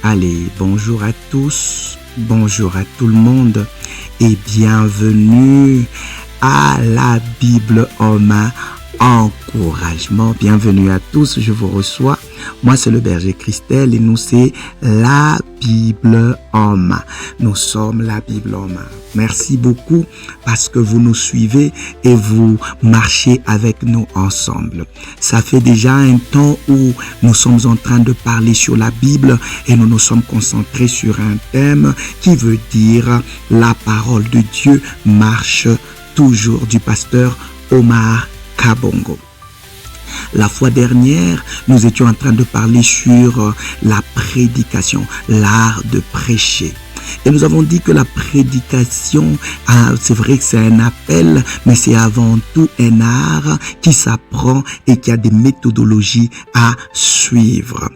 Allez, bonjour à tous, bonjour à tout le monde et bienvenue à la Bible en main. Encouragement, bienvenue à tous, je vous reçois. Moi c'est le berger Christelle et nous c'est la Bible en main. Nous sommes la Bible en main. Merci beaucoup parce que vous nous suivez et vous marchez avec nous ensemble. Ça fait déjà un temps où nous sommes en train de parler sur la Bible et nous nous sommes concentrés sur un thème qui veut dire la parole de Dieu marche toujours, du pasteur Omar Kabongo. La fois dernière, nous étions en train de parler sur la prédication, l'art de prêcher. Et nous avons dit que la prédication, c'est vrai que c'est un appel, mais c'est avant tout un art qui s'apprend et qui a des méthodologies à suivre.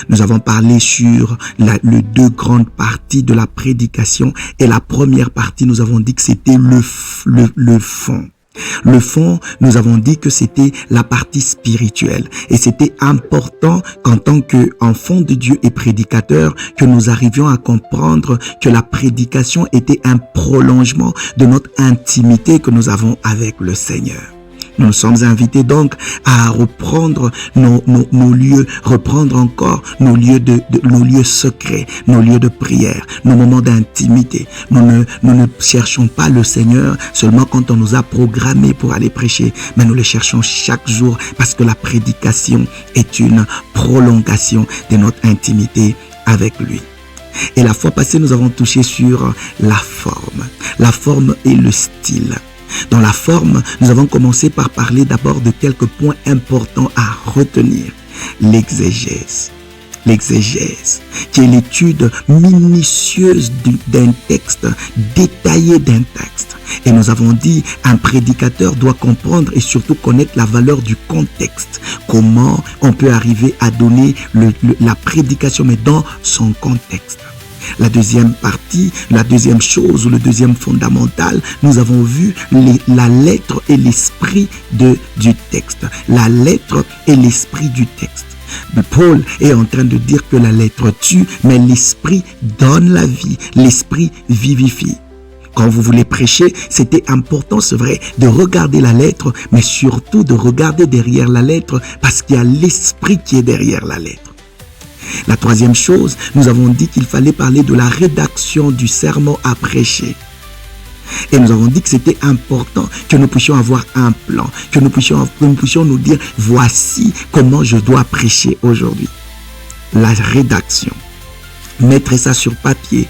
Nous avons parlé sur les deux grandes parties de la prédication et la première partie, nous avons dit que c'était le fond. Le fond, nous avons dit que c'était la partie spirituelle et c'était important qu'en tant qu'enfant de Dieu et prédicateur, que nous arrivions à comprendre que la prédication était un prolongement de notre intimité que nous avons avec le Seigneur. Nous sommes invités donc à reprendre nos lieux, reprendre encore nos lieux secrets, nos lieux de prière, nos moments d'intimité. Nous ne cherchons pas le Seigneur seulement quand on nous a programmés pour aller prêcher, mais nous le cherchons chaque jour parce que la prédication est une prolongation de notre intimité avec lui. Et la fois passée, nous avons touché sur la forme et le style. Dans la forme, nous avons commencé par parler d'abord de quelques points importants à retenir. L'exégèse. L'exégèse, qui est l'étude minutieuse d'un texte, détaillée d'un texte. Et nous avons dit, un prédicateur doit comprendre et surtout connaître la valeur du contexte. Comment on peut arriver à donner la prédication, mais dans son contexte. La deuxième partie, la deuxième chose ou le deuxième fondamental, nous avons vu la lettre et l'esprit du texte. La lettre et l'esprit du texte. Paul est en train de dire que la lettre tue, mais l'esprit donne la vie. L'esprit vivifie. Quand vous voulez prêcher, c'était important, c'est vrai, de regarder la lettre, mais surtout de regarder derrière la lettre parce qu'il y a l'esprit qui est derrière la lettre. La troisième chose, nous avons dit qu'il fallait parler de la rédaction du sermon à prêcher. Et nous avons dit que c'était important que nous puissions avoir un plan, que nous puissions nous dire voici comment je dois prêcher aujourd'hui. La rédaction, mettre ça sur papier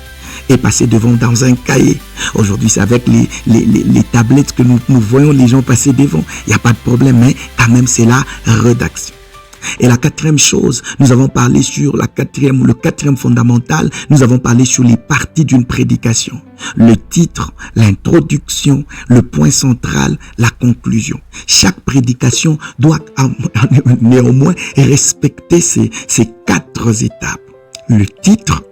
et passer devant dans un cahier. Aujourd'hui, c'est avec les tablettes que nous voyons les gens passer devant. Il n'y a pas de problème, mais quand même c'est la rédaction. Et la quatrième chose, nous avons parlé sur le quatrième fondamental, nous avons parlé sur les parties d'une prédication. Le titre, l'introduction, le point central, la conclusion. Chaque prédication doit néanmoins respecter ces quatre étapes. Le titre,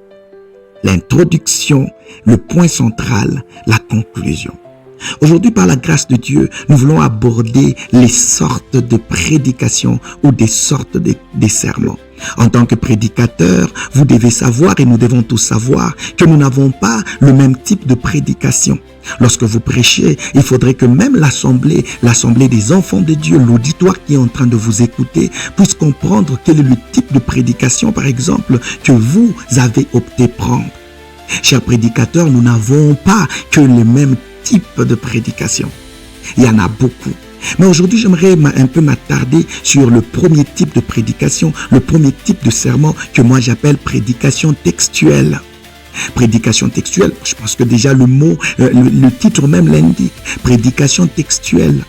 l'introduction, le point central, la conclusion. Aujourd'hui, par la grâce de Dieu, nous voulons aborder les sortes de prédications ou des sortes de sermons. En tant que prédicateur, vous devez savoir et nous devons tous savoir que nous n'avons pas le même type de prédication. Lorsque vous prêchez, il faudrait que même l'assemblée des enfants de Dieu, l'auditoire qui est en train de vous écouter, puisse comprendre quel est le type de prédication, par exemple, que vous avez opté prendre. Chers prédicateurs, nous n'avons pas que les mêmes type de prédication. Il y en a beaucoup. Mais aujourd'hui, j'aimerais un peu m'attarder sur le premier type de prédication, le premier type de sermon que moi j'appelle prédication textuelle. Prédication textuelle, je pense que déjà le mot, le titre même l'indique. Prédication textuelle.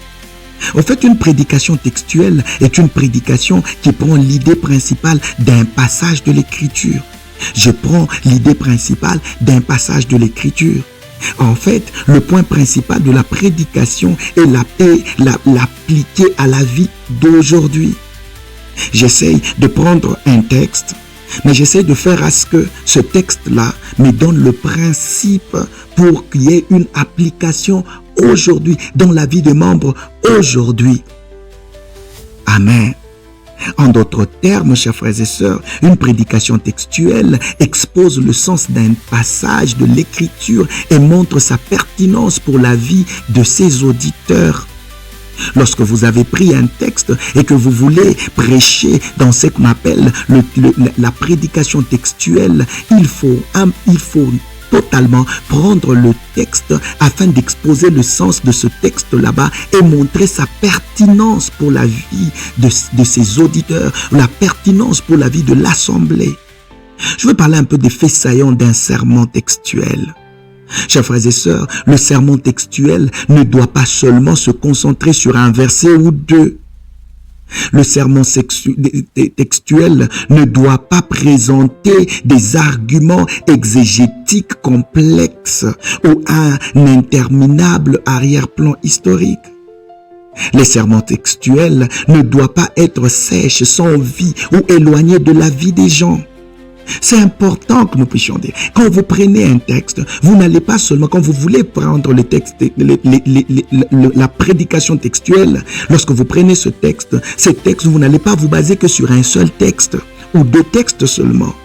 En fait, une prédication textuelle est une prédication qui prend l'idée principale d'un passage de l'écriture. Je prends l'idée principale d'un passage de l'écriture. En fait, le point principal de la prédication est l'appliquer à la vie d'aujourd'hui. J'essaye de prendre un texte, mais j'essaie de faire à ce que ce texte-là me donne le principe pour qu'il y ait une application aujourd'hui, dans la vie des membres aujourd'hui. Amen. En d'autres termes, chers frères et sœurs, une prédication textuelle expose le sens d'un passage de l'écriture et montre sa pertinence pour la vie de ses auditeurs. Lorsque vous avez pris un texte et que vous voulez prêcher dans ce qu'on appelle la prédication textuelle, il faut totalement prendre le texte afin d'exposer le sens de ce texte là-bas et montrer sa pertinence pour la vie de ses auditeurs, la pertinence pour la vie de l'assemblée. Je veux parler un peu des faits saillants d'un sermon textuel. Chers frères et sœurs, le sermon textuel ne doit pas seulement se concentrer sur un verset ou deux. Le sermon textuel ne doit pas présenter des arguments exégétiques complexes ou un interminable arrière-plan historique. Les sermons textuels ne doivent pas être sèches, sans vie ou éloignés de la vie des gens. C'est important que nous puissions dire. Quand vous prenez un texte, vous n'allez pas seulement, quand vous voulez prendre le texte, la prédication textuelle, lorsque vous prenez ce texte, vous n'allez pas vous baser que sur un seul texte ou deux textes seulement.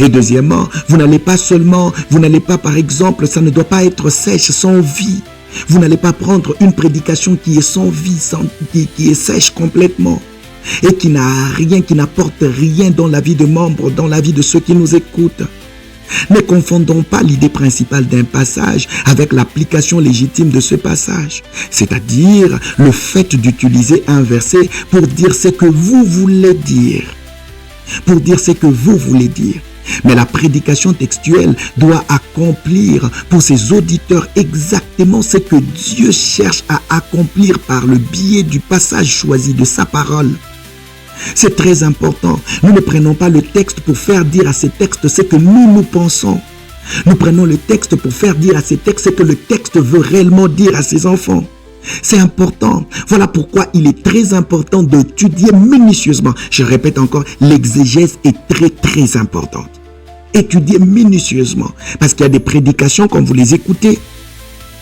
Et deuxièmement, vous n'allez pas par exemple, ça ne doit pas être sèche, sans vie. Vous n'allez pas prendre une prédication qui est sans vie, qui est sèche complètement. Et qui n'a rien, qui n'apporte rien dans la vie de membres, dans la vie de ceux qui nous écoutent. Ne confondons pas l'idée principale d'un passage avec l'application légitime de ce passage, c'est-à-dire le fait d'utiliser un verset pour dire ce que vous voulez dire. Pour dire ce que vous voulez dire. Mais la prédication textuelle doit accomplir pour ses auditeurs exactement ce que Dieu cherche à accomplir par le biais du passage choisi de sa parole. C'est très important. Nous ne prenons pas le texte pour faire dire à ce texte ce que nous pensons. Nous prenons le texte pour faire dire à ce texte ce que le texte veut réellement dire à ses enfants. C'est important. Voilà pourquoi il est très important d'étudier minutieusement. Je répète encore, l'exégèse est très très importante. Étudiez minutieusement. Parce qu'il y a des prédications, quand vous les écoutez,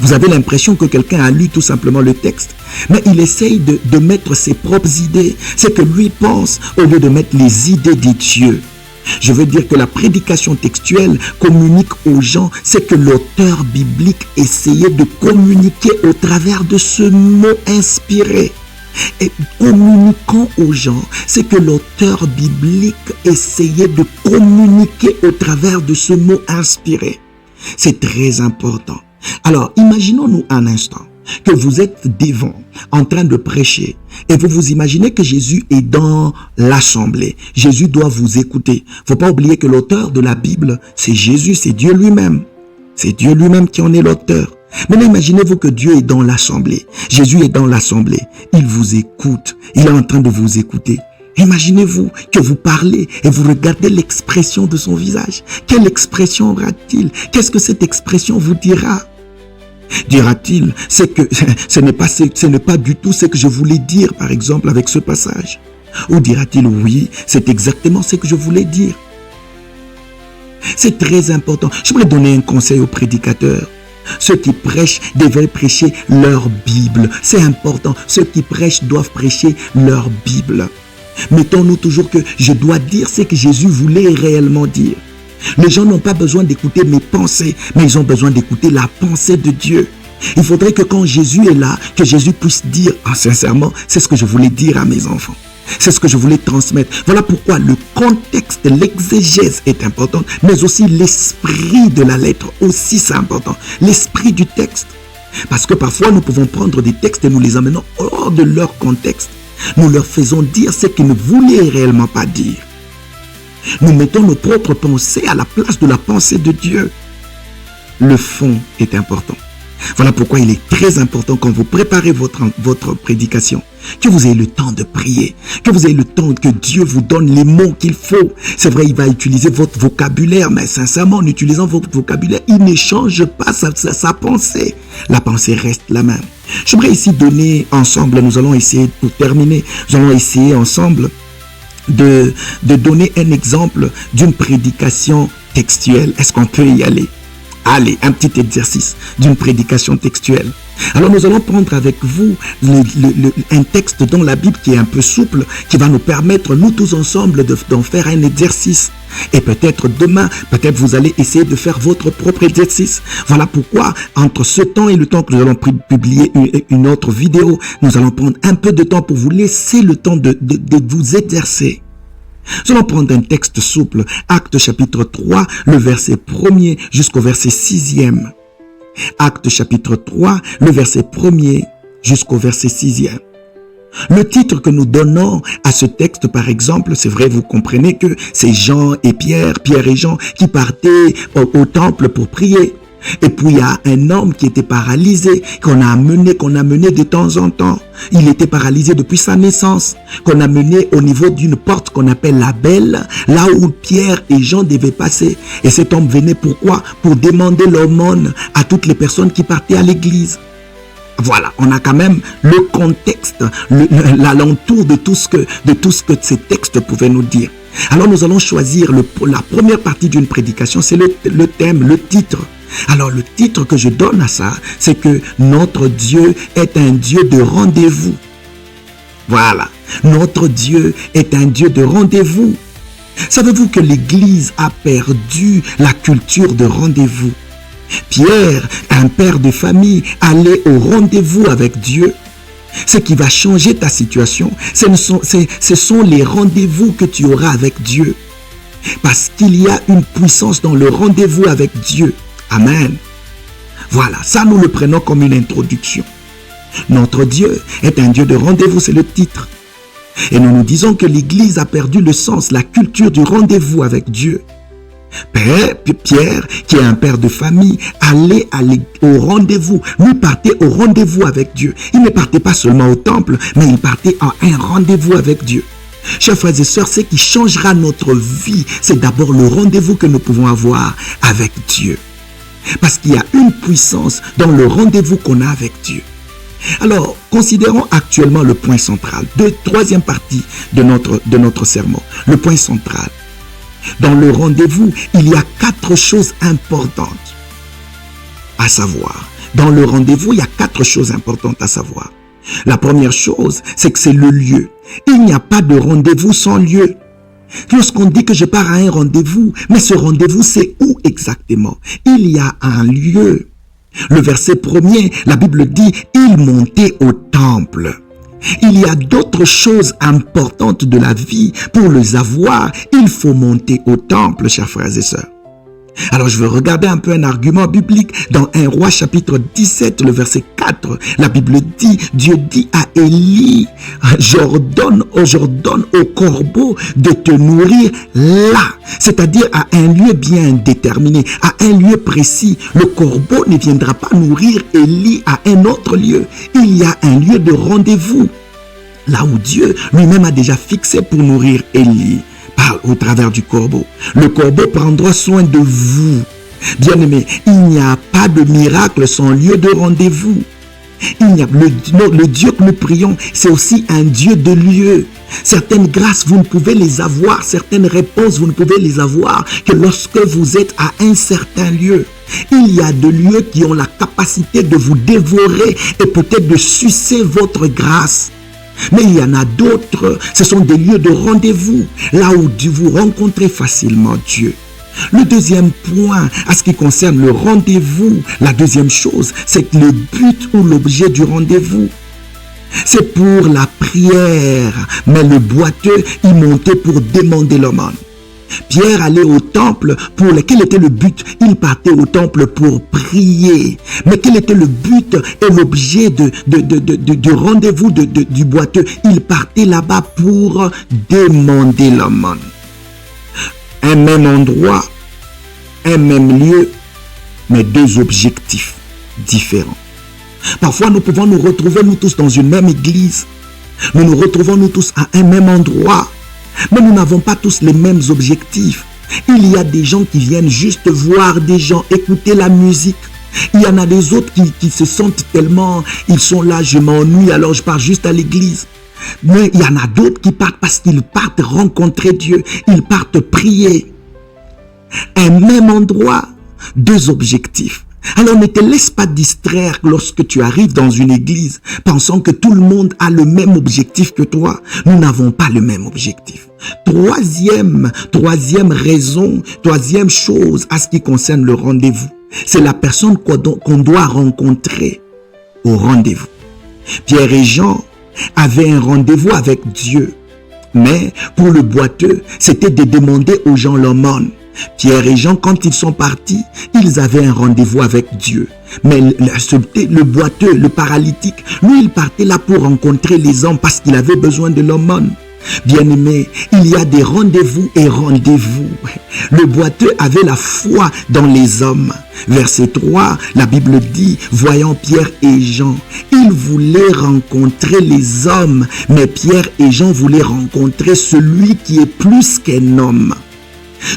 vous avez l'impression que quelqu'un a lu tout simplement le texte. Mais il essaye de mettre ses propres idées, ce que lui pense, au lieu de mettre les idées de Dieu. Je veux dire que la prédication textuelle communique aux gens ce que l'auteur biblique essayait de communiquer au travers de ce mot inspiré. Et communiquant aux gens ce que l'auteur biblique essayait de communiquer au travers de ce mot inspiré. C'est très important. Alors, imaginons-nous un instant que vous êtes devant, en train de prêcher, et vous vous imaginez que Jésus est dans l'assemblée. Jésus doit vous écouter. Faut pas oublier que l'auteur de la Bible, c'est Jésus, c'est Dieu lui-même. C'est Dieu lui-même qui en est l'auteur. Maintenant, imaginez-vous que Dieu est dans l'assemblée. Jésus est dans l'assemblée. Il vous écoute. Il est en train de vous écouter. Imaginez-vous que vous parlez et vous regardez l'expression de son visage. Quelle expression aura-t-il? Qu'est-ce que cette expression vous dira? Dira-t-il, c'est que ce n'est pas du tout ce que je voulais dire, par exemple, avec ce passage? Ou dira-t-il, oui, c'est exactement ce que je voulais dire? C'est très important. J'aimerais donner un conseil aux prédicateurs. Ceux qui prêchent devaient prêcher leur Bible. C'est important. Ceux qui prêchent doivent prêcher leur Bible. Mettons-nous toujours que je dois dire ce que Jésus voulait réellement dire. Les gens n'ont pas besoin d'écouter mes pensées, mais ils ont besoin d'écouter la pensée de Dieu. Il faudrait que quand Jésus est là, que Jésus puisse dire, sincèrement, c'est ce que je voulais dire à mes enfants. C'est ce que je voulais transmettre. Voilà pourquoi le contexte, l'exégèse est important, mais aussi l'esprit de la lettre aussi c'est important. L'esprit du texte. Parce que parfois nous pouvons prendre des textes et nous les amenons hors de leur contexte. Nous leur faisons dire ce qu'ils ne voulaient réellement pas dire. Nous mettons nos propres pensées à la place de la pensée de Dieu. Le fond est important. Voilà pourquoi il est très important quand vous préparez votre prédication, que vous ayez le temps de prier, que vous ayez le temps que Dieu vous donne les mots qu'il faut. C'est vrai, il va utiliser votre vocabulaire, mais sincèrement, en utilisant votre vocabulaire, il ne change pas sa pensée. La pensée reste la même. J'aimerais ici donner ensemble, nous allons essayer, pour terminer, nous allons essayer ensemble de donner un exemple d'une prédication textuelle. Est-ce qu'on peut y aller? Allez, un petit exercice d'une prédication textuelle. Alors nous allons prendre avec vous un texte dans la Bible qui est un peu souple, qui va nous permettre, nous tous ensemble, d'en faire un exercice. Et peut-être demain, peut-être vous allez essayer de faire votre propre exercice. Voilà pourquoi, entre ce temps et le temps que nous allons publier une autre vidéo, nous allons prendre un peu de temps pour vous laisser le temps de vous exercer. Nous allons prendre un texte souple, Actes chapitre 3, le verset 1er jusqu'au verset 6e. Actes chapitre 3, le verset 1er jusqu'au verset 6e. Le titre que nous donnons à ce texte, par exemple, c'est vrai, vous comprenez que c'est Jean et Pierre et Jean qui partaient au temple pour prier. Et puis il y a un homme qui était paralysé, qu'on a amené de temps en temps. Il était paralysé depuis sa naissance, qu'on a mené au niveau d'une porte qu'on appelle la Belle, là où Pierre et Jean devaient passer. Et cet homme venait pourquoi? Pour demander l'aumône à toutes les personnes qui partaient à l'église. Voilà, on a quand même le contexte, l'alentour de tout ce que ces textes pouvaient nous dire. Alors nous allons choisir la première partie d'une prédication, c'est le thème, le titre. Alors le titre que je donne à ça, c'est que notre Dieu est un Dieu de rendez-vous. Voilà, notre Dieu est un Dieu de rendez-vous. Savez-vous que l'Église a perdu la culture de rendez-vous? Pierre, un père de famille, allait au rendez-vous avec Dieu. Ce qui va changer ta situation, ce sont les rendez-vous que tu auras avec Dieu. Parce qu'il y a une puissance dans le rendez-vous avec Dieu. Amen. Voilà, ça nous le prenons comme une introduction. Notre Dieu est un Dieu de rendez-vous, c'est le titre. Et nous nous disons que l'Église a perdu le sens, la culture du rendez-vous avec Dieu. Pierre, qui est un père de famille, allait au rendez-vous. Lui partait au rendez-vous avec Dieu. Il ne partait pas seulement au temple, mais il partait à un rendez-vous avec Dieu. Chers frères et sœurs, ce qui changera notre vie, c'est d'abord le rendez-vous que nous pouvons avoir avec Dieu. Parce qu'il y a une puissance dans le rendez-vous qu'on a avec Dieu. Alors, considérons actuellement le point central, troisième partie de notre sermon. Le point central. Dans le rendez-vous, il y a 4 choses importantes à savoir. Dans le rendez-vous, il y a 4 choses importantes à savoir. La première chose, c'est que c'est le lieu. Il n'y a pas de rendez-vous sans lieu. Lorsqu'on dit que je pars à un rendez-vous, mais ce rendez-vous, c'est où exactement? Il y a un lieu. Le verset 1er, la Bible dit, il montait au temple. Il y a d'autres choses importantes de la vie. Pour les avoir, il faut monter au temple, chers frères et sœurs. Alors je veux regarder un peu un argument biblique dans 1 Roi chapitre 17, le verset 4. La Bible dit, Dieu dit à Élie, j'ordonne au corbeau de te nourrir là. C'est-à-dire à un lieu bien déterminé, à un lieu précis. Le corbeau ne viendra pas nourrir Élie à un autre lieu. Il y a un lieu de rendez-vous. Là où Dieu lui-même a déjà fixé pour nourrir Élie. Au travers du corbeau. Le corbeau prendra soin de vous. Bien-aimés, il n'y a pas de miracle sans lieu de rendez-vous. Le Dieu que nous prions, c'est aussi un Dieu de lieu. Certaines grâces, vous ne pouvez les avoir. Certaines réponses, vous ne pouvez les avoir que lorsque vous êtes à un certain lieu. Il y a des lieux qui ont la capacité de vous dévorer et peut-être de sucer votre grâce. Mais il y en a d'autres, ce sont des lieux de rendez-vous, là où vous rencontrez facilement Dieu. Le deuxième point, à ce qui concerne le rendez-vous, la deuxième chose, c'est que le but ou l'objet du rendez-vous, c'est pour la prière. Mais le boiteux, il montait pour demander l'aumône. Pierre allait au temple quel était le but? Il partait au temple pour prier. Mais quel était le but et l'objet du rendez-vous du boiteux? Il partait là-bas pour demander l'aumône. Un même endroit, un même lieu, mais 2 objectifs différents. Parfois, nous pouvons nous retrouver, nous tous, dans une même église. Nous nous retrouvons, nous tous, à un même endroit. Mais nous n'avons pas tous les mêmes objectifs. Il y a des gens qui viennent juste voir des gens, écouter la musique. Il y en a des autres qui se sentent tellement, ils sont là, je m'ennuie, alors je pars juste à l'église. Mais il y en a d'autres qui partent parce qu'ils partent rencontrer Dieu. Ils partent prier. Un même endroit, deux objectifs. Alors ne te laisse pas distraire lorsque tu arrives dans une église pensant que tout le monde a le même objectif que toi. Nous n'avons pas le même objectif. Troisième raison, troisième chose à ce qui concerne le rendez-vous, c'est la personne qu'on doit rencontrer au rendez-vous. Pierre et Jean avaient un rendez-vous avec Dieu, mais pour le boiteux, c'était de demander aux gens l'aumône. Pierre et Jean, quand ils sont partis, ils avaient un rendez-vous avec Dieu. Mais le boiteux, le paralytique, lui, il partait là pour rencontrer les hommes parce qu'il avait besoin de l'aumône. Bien-aimé, il y a des rendez-vous et rendez-vous. Le boiteux avait la foi dans les hommes. Verset 3, la Bible dit, voyant Pierre et Jean, ils voulaient rencontrer les hommes, mais Pierre et Jean voulaient rencontrer celui qui est plus qu'un homme.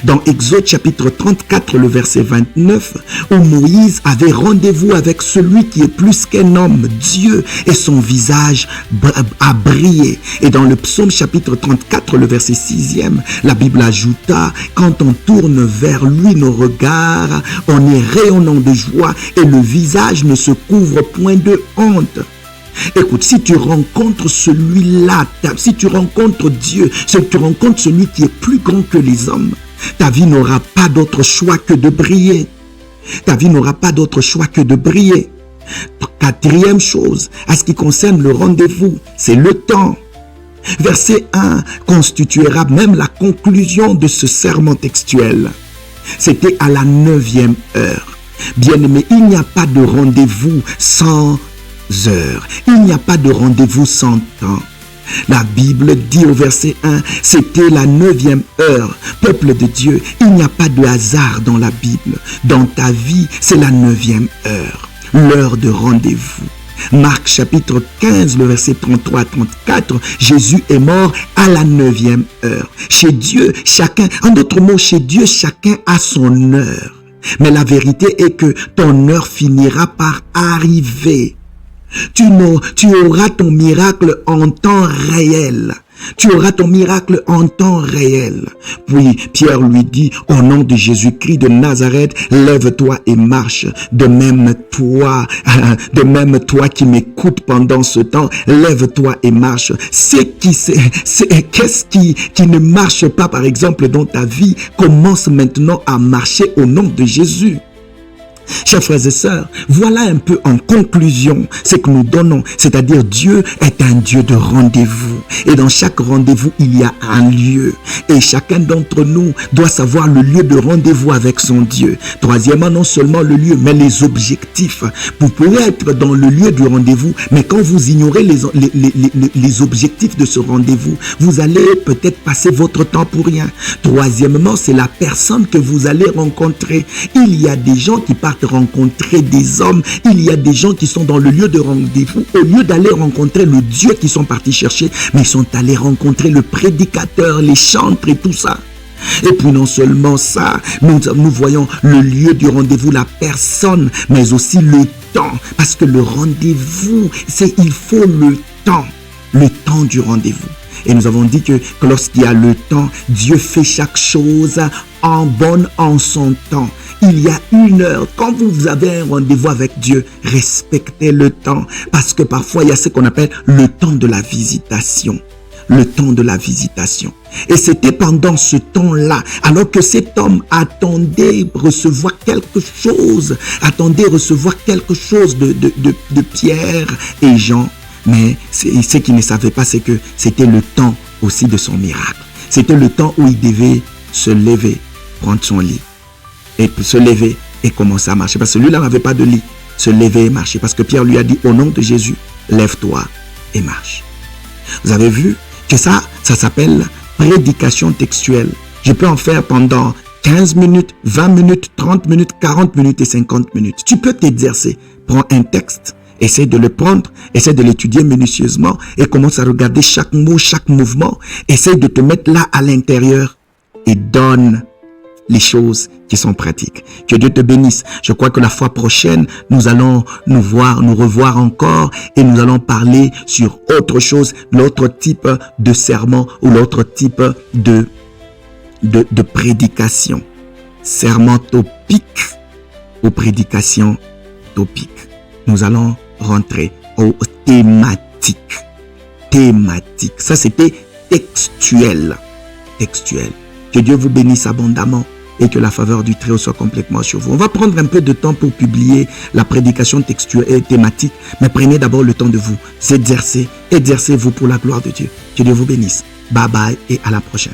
Dans Exode chapitre 34, le verset 29, où Moïse avait rendez-vous avec celui qui est plus qu'un homme, Dieu, et son visage a brillé. Et dans le psaume chapitre 34, le verset 6e, la Bible ajouta, quand on tourne vers lui nos regards, on est rayonnant de joie et le visage ne se couvre point de honte. Écoute, si tu rencontres celui-là, si tu rencontres Dieu, si tu rencontres celui qui est plus grand que les hommes, ta vie n'aura pas d'autre choix que de briller. Ta vie n'aura pas d'autre choix que de briller. Quatrième chose, à ce qui concerne le rendez-vous, c'est le temps. Verset 1 constituera même la conclusion de ce sermon textuel. C'était à la 9e heure. Bien-aimé, il n'y a pas de rendez-vous sans heure. Il n'y a pas de rendez-vous sans temps. La Bible dit au verset 1, c'était la 9e heure. Peuple de Dieu, il n'y a pas de hasard dans la Bible. Dans ta vie, c'est la 9e heure. L'heure de rendez-vous. Marc chapitre 15, le verset 33 à 34, Jésus est mort à la 9e heure. Chez Dieu, chacun, en d'autres mots, chez Dieu, chacun a son heure. Mais la vérité est que ton heure finira par arriver. Tu auras ton miracle en temps réel. Tu auras ton miracle en temps réel. Puis Pierre lui dit, au nom de Jésus-Christ de Nazareth, lève-toi et marche. De même toi qui m'écoutes pendant ce temps, lève-toi et marche. Qu'est-ce qui ne marche pas, par exemple, dans ta vie, commence maintenant à marcher au nom de Jésus. Chers frères et sœurs, voilà un peu en conclusion ce que nous donnons, c'est-à-dire Dieu est un Dieu de rendez-vous. Et dans chaque rendez-vous, il y a un lieu. Et chacun d'entre nous doit savoir le lieu de rendez-vous avec son Dieu. Troisièmement, non seulement le lieu, mais les objectifs. Vous pouvez être dans le lieu du rendez-vous, mais quand vous ignorez les objectifs de ce rendez-vous, vous allez peut-être passer votre temps pour rien. Troisièmement, c'est la personne que vous allez rencontrer. Il y a des gens qui partent rencontrer des hommes, il y a des gens qui sont dans le lieu de rendez-vous, au lieu d'aller rencontrer le Dieu qu'ils sont partis chercher, mais ils sont allés rencontrer le prédicateur, les chantres et tout ça. Et puis non seulement ça, nous voyons le lieu du rendez-vous, la personne, mais aussi le temps, parce que le rendez-vous, il faut le temps du rendez-vous. Et nous avons dit que lorsqu'il y a le temps, Dieu fait chaque chose en son temps. Il y a une heure. Quand vous avez un rendez-vous avec Dieu, respectez le temps. Parce que parfois, il y a ce qu'on appelle le temps de la visitation. Le temps de la visitation. Et c'était pendant ce temps-là, alors que cet homme attendait recevoir quelque chose de Pierre et Jean. Mais ce qu'il ne savait pas, c'est que c'était le temps aussi de son miracle. C'était le temps où il devait se lever, prendre son lit, et se lever et commencer à marcher. Parce que celui-là n'avait pas de lit. Se lever et marcher. Parce que Pierre lui a dit, au nom de Jésus, lève-toi et marche. Vous avez vu que ça s'appelle prédication textuelle. Je peux en faire pendant 15 minutes, 20 minutes, 30 minutes, 40 minutes et 50 minutes. Tu peux t'exercer. Prends un texte. Essaie de le prendre, essaie de l'étudier minutieusement et commence à regarder chaque mot, chaque mouvement. Essaie de te mettre là à l'intérieur et donne les choses qui sont pratiques. Que Dieu te bénisse. Je crois que la fois prochaine, nous allons nous revoir encore et nous allons parler sur autre chose, l'autre type de sermon ou l'autre type de prédication. Sermon topique aux prédications topiques. Nous allons rentrer aux thématiques. Thématiques. Ça, c'était textuel. Textuel. Que Dieu vous bénisse abondamment et que la faveur du Très-Haut soit complètement sur vous. On va prendre un peu de temps pour publier la prédication textuelle et thématique, mais prenez d'abord le temps de vous exercer. Exercez-vous pour la gloire de Dieu. Que Dieu vous bénisse. Bye bye et à la prochaine.